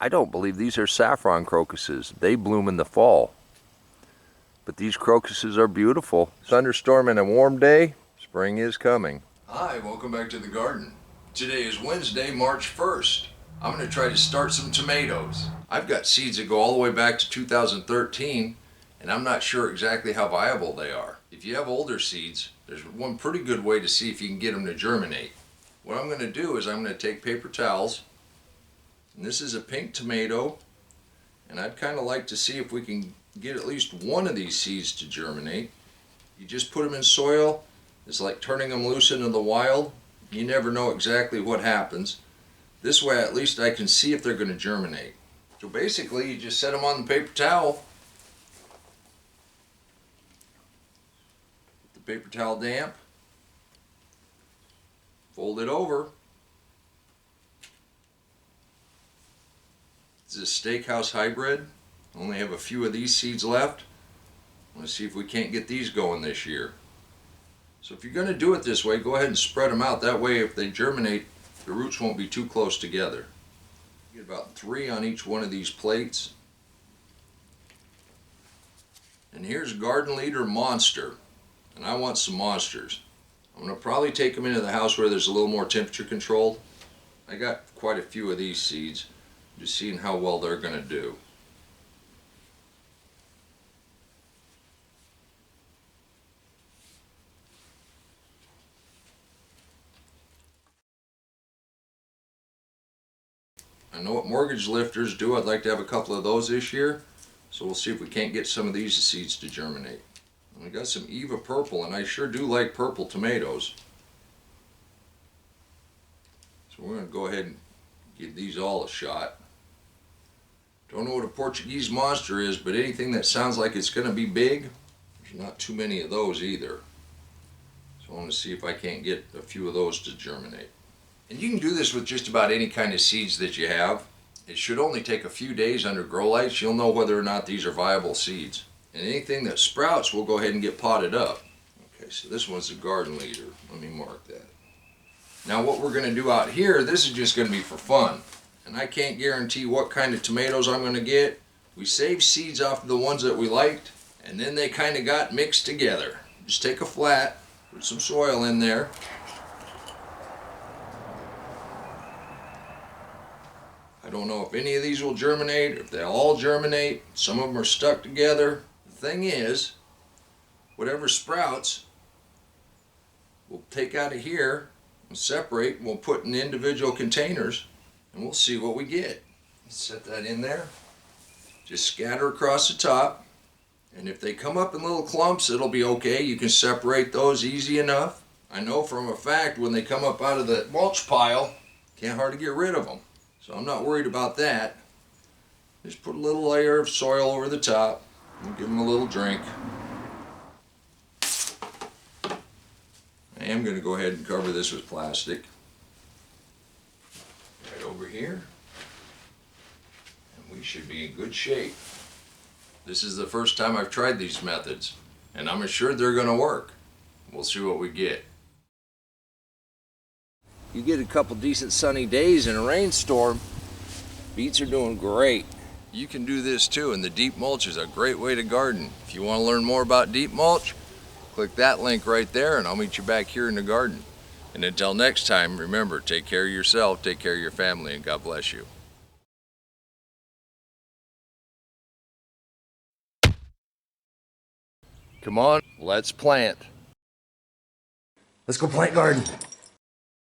I don't believe these are saffron crocuses. They bloom in the fall. But these crocuses are beautiful. Thunderstorm and a warm day, spring is coming. Hi, welcome back to the garden. Today is Wednesday, March 1st. I'm going to try to start some tomatoes. I've got seeds that go all the way back to 2013, and I'm not sure exactly how viable they are. If you have older seeds, there's one pretty good way to see if you can get them to germinate. What I'm going to do is I'm going to take paper towels, and this is a pink tomato, and I'd kind of like to see if we can get at least one of these seeds to germinate. You just put them in soil. It's like turning them loose into the wild. You never know exactly what happens. This way at least I can see if they're going to germinate. So basically you just set them on the paper towel. Get the paper towel damp. Fold it over. This is a steakhouse hybrid. I only have a few of these seeds left. Let's see if we can't get these going this year. So if you're going to do it this way, go ahead and spread them out. That way if they germinate, the roots won't be too close together. Get about 3 on each one of these plates. And here's Garden Leader Monster. And I want some monsters. I'm going to probably take them into the house where there's a little more temperature controlled. I got quite a few of these seeds. Just seeing how well they're going to do. I know what mortgage lifters do. I'd like to have a couple of those this year. So we'll see if we can't get some of these seeds to germinate. And we got some Eva purple, and I sure do like purple tomatoes. So we're going to go ahead and give these all a shot. Don't know what a Portuguese monster is, but anything that sounds like it's going to be big, there's not too many of those either. So I want to see if I can't get a few of those to germinate. And you can do this with just about any kind of seeds that you have. It should only take a few days under grow lights. You'll know whether or not these are viable seeds. And anything that sprouts, we'll go ahead and get potted up. Okay, so this one's a Garden Leader. Let me mark that. Now what we're going to do out here, this is just going to be for fun. And I can't guarantee what kind of tomatoes I'm going to get. We saved seeds off of the ones that we liked, and then they kind of got mixed together. Just take a flat, put some soil in there. I don't know if any of these will germinate, if they'll all germinate. Some of them are stuck together. The thing is, whatever sprouts, we'll take out of here and separate, and we'll put in individual containers, and we'll see what we get. Set that in there. Just scatter across the top, and if they come up in little clumps, it'll be okay. You can separate those easy enough. I know from a fact when they come up out of the mulch pile, can't hardly get rid of them. So I'm not worried about that. Just put a little layer of soil over the top and give them a little drink. I am going to go ahead and cover this with plastic. Right over here. And we should be in good shape. This is the first time I've tried these methods, and I'm assured they're going to work. We'll see what we get. You get a couple decent sunny days and a rainstorm, beets are doing great. You can do this too, and the deep mulch is a great way to garden. If you want to learn more about deep mulch, click that link right there and I'll meet you back here in the garden. And until next time, remember, take care of yourself, take care of your family, and God bless you. Come on, let's plant. Let's go plant garden.